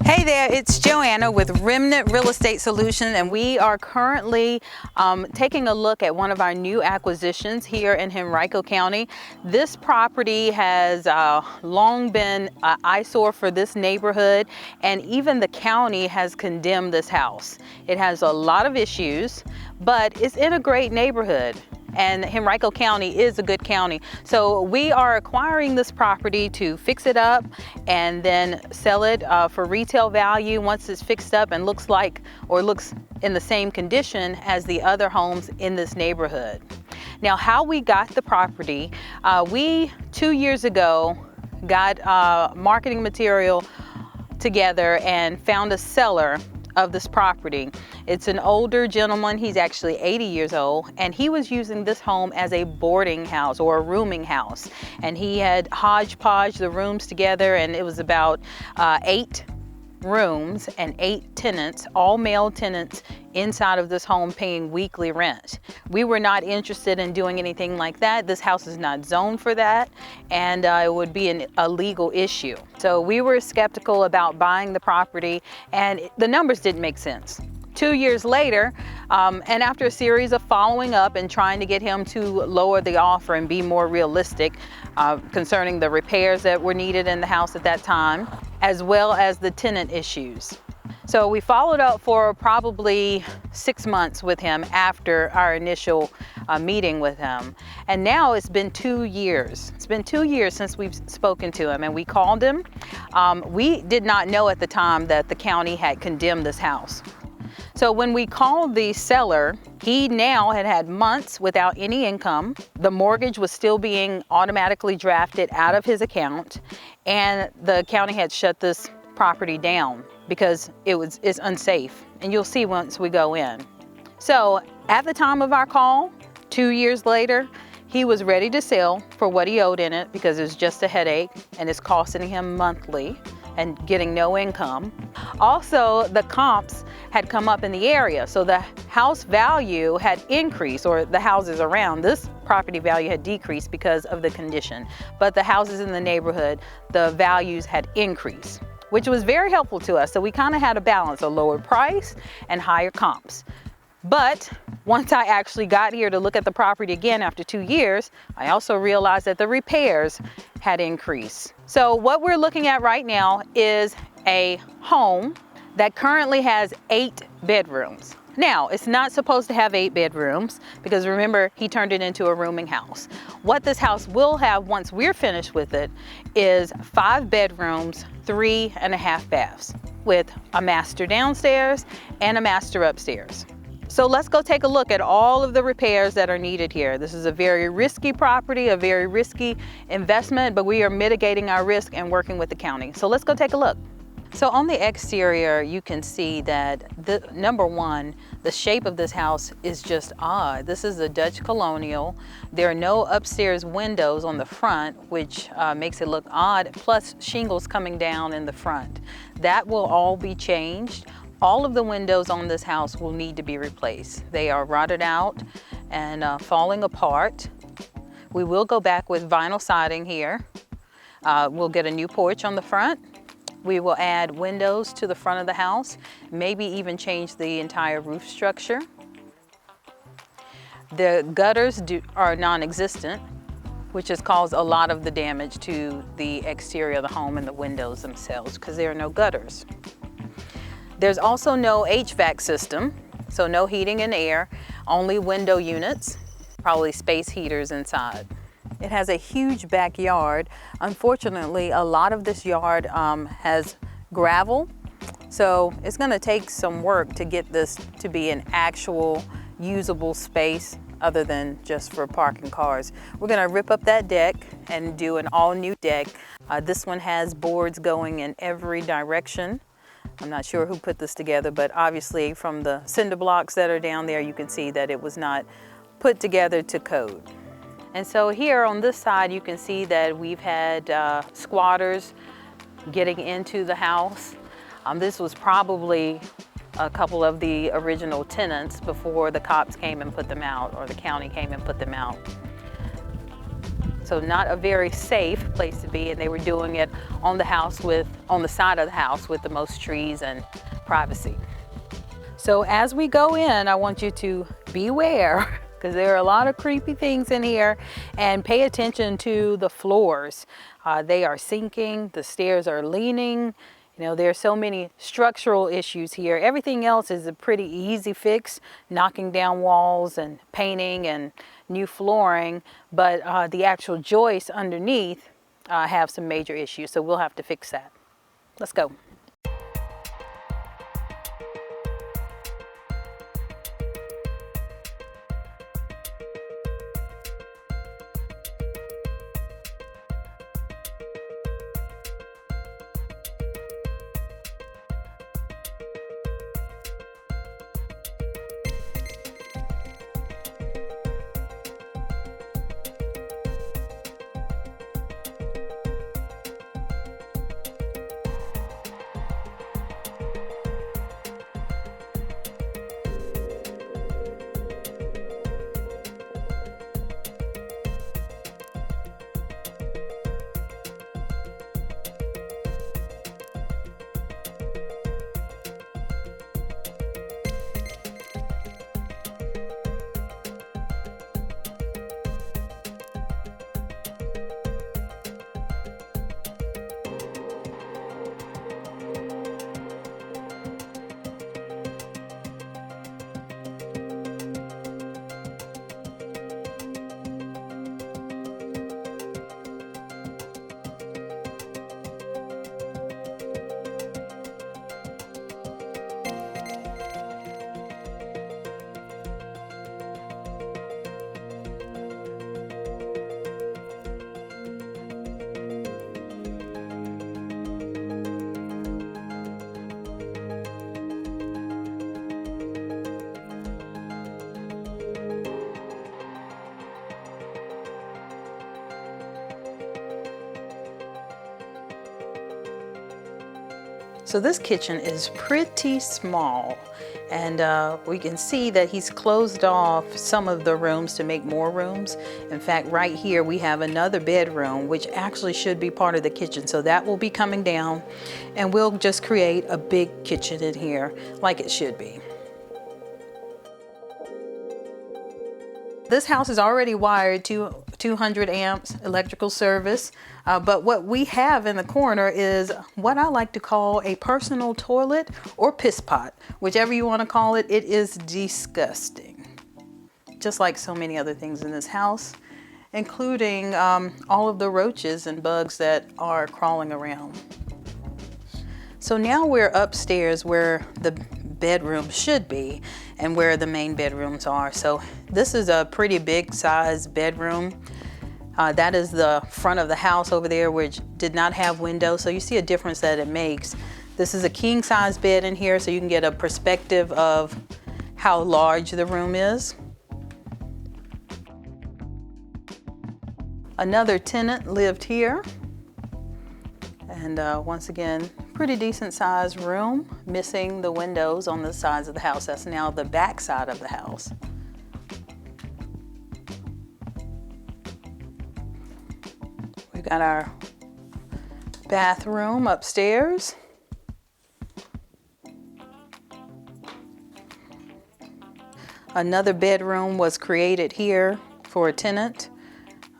Hey there, it's Joanna with Remnant Real Estate Solutions, and we are currently taking a look at one of our new acquisitions here in Henrico County. This property has long been an eyesore for this neighborhood, and even the county has condemned this house. It has a lot of issues, but it's in a great neighborhood. And Henrico County is a good county. So we are acquiring this property to fix it up and then sell it for retail value once it's fixed up and looks in the same condition as the other homes in this neighborhood. Now, how we got the property, we 2 years ago got marketing material together and found a seller of this property. It's an older gentleman. He's actually 80 years old, and he was using this home as a boarding house or a rooming house. And he had hodgepodge the rooms together, and it was about 8 rooms and 8 tenants, all male tenants inside of this home paying weekly rent. We were not interested in doing anything like that. This house is not zoned for that, and it would be a legal issue. So we were skeptical about buying the property, and the numbers didn't make sense. 2 years later, and after a series of following up and trying to get him to lower the offer and be more realistic concerning the repairs that were needed in the house at that time, as well as the tenant issues. So we followed up for probably 6 months with him after our initial meeting with him. And now it's been 2 years. It's been 2 years since we've spoken to him, and we called him. We did not know at the time that the county had condemned this house. So when we called the seller, he now had months without any income. The mortgage was still being automatically drafted out of his account, and the county had shut this property down because it's unsafe. And you'll see once we go in. So at the time of our call, 2 years later, he was ready to sell for what he owed in it because it was just a headache and it's costing him monthly and getting no income. Also, the comps had come up in the area, so the house value had increased, or the houses around this property value had decreased because of the condition. But the houses in the neighborhood, the values had increased, which was very helpful to us. So we kind of had a balance, a lower price and higher comps. But once I actually got here to look at the property again after 2 years, I also realized that the repairs had increased. So what we're looking at right now is a home that currently has 8 bedrooms. Now, it's not supposed to have 8 bedrooms because remember, he turned it into a rooming house. What this house will have once we're finished with it is 5 bedrooms, 3.5 baths with a master downstairs and a master upstairs. So let's go take a look at all of the repairs that are needed here. This is a very risky property, a very risky investment, but we are mitigating our risk and working with the county. So let's go take a look. So on the exterior, you can see that number one, the shape of this house is just odd. This is a Dutch colonial. There are no upstairs windows on the front, which makes it look odd, plus shingles coming down in the front. That will all be changed. All of the windows on this house will need to be replaced. They are rotted out and falling apart. We will go back with vinyl siding here. We'll get a new porch on the front. We will add windows to the front of the house, maybe even change the entire roof structure. The gutters are non-existent, which has caused a lot of the damage to the exterior of the home and the windows themselves because there are no gutters. There's also no HVAC system, so no heating and air, only window units, probably space heaters inside. It has a huge backyard. Unfortunately, a lot of this yard has gravel, so it's gonna take some work to get this to be an actual usable space other than just for parking cars. We're gonna rip up that deck and do an all new deck. This one has boards going in every direction. I'm not sure who put this together, but obviously from the cinder blocks that are down there, you can see that it was not put together to code. And so here on this side, you can see that we've had squatters getting into the house. This was probably a couple of the original tenants before the cops came and put them out, or the county came and put them out. So not a very safe place to be, and they were doing it on the side of the house with the most trees and privacy. So as we go in, I want you to beware because there are a lot of creepy things in here, and pay attention to the floors. They are sinking, the stairs are leaning. You know, there are so many structural issues here. Everything else is a pretty easy fix, knocking down walls and painting and new flooring, but the actual joists underneath have some major issues, so we'll have to fix that. Let's go. So this kitchen is pretty small, and we can see that he's closed off some of the rooms to make more rooms. In fact, right here we have another bedroom, which actually should be part of the kitchen. So that will be coming down, and we'll just create a big kitchen in here like it should be. This house is already wired to 200 amps electrical service, but what we have in the corner is what I like to call a personal toilet or piss pot, whichever you want to call it. It is disgusting, just like so many other things in this house, including all of the roaches and bugs that are crawling around. So now we're upstairs where the bedroom should be and where the main bedrooms are. So this is a pretty big size bedroom. That is the front of the house over there, which did not have windows. So you see a difference that it makes. This is a king size bed in here, so you can get a perspective of how large the room is. Another tenant lived here. And once again, pretty decent sized room, missing the windows on the sides of the house. That's now the back side of the house. We've got our bathroom upstairs. Another bedroom was created here for a tenant,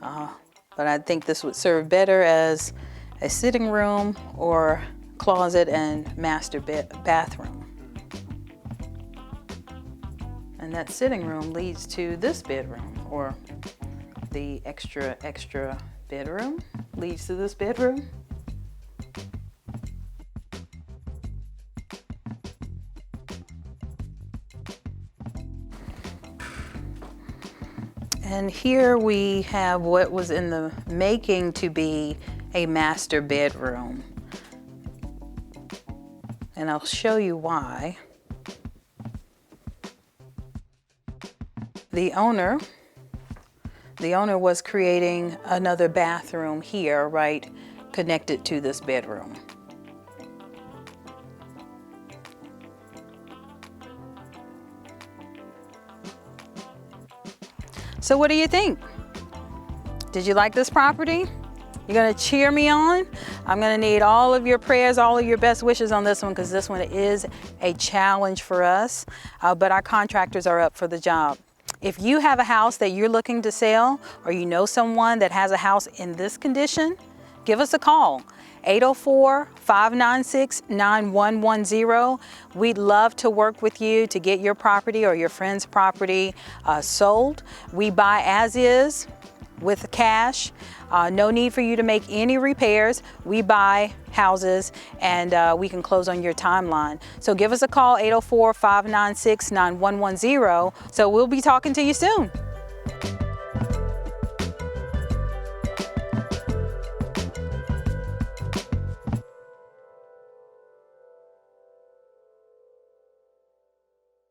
but I think this would serve better as a sitting room or closet and master bathroom. And that sitting room leads to this bedroom, or the extra bedroom leads to this bedroom. And here we have what was in the making to be a master bedroom. And I'll show you why. The owner was creating another bathroom here, right, connected to this bedroom. So what do you think? Did you like this property? You're gonna cheer me on. I'm gonna need all of your prayers, all of your best wishes on this one, because this one is a challenge for us, but our contractors are up for the job. If you have a house that you're looking to sell, or you know someone that has a house in this condition, give us a call. 804-596-9110. We'd love to work with you to get your property or your friend's property sold. We buy as is with cash. No need for you to make any repairs. We buy houses and we can close on your timeline. So give us a call, 804-596-9110. So we'll be talking to you soon.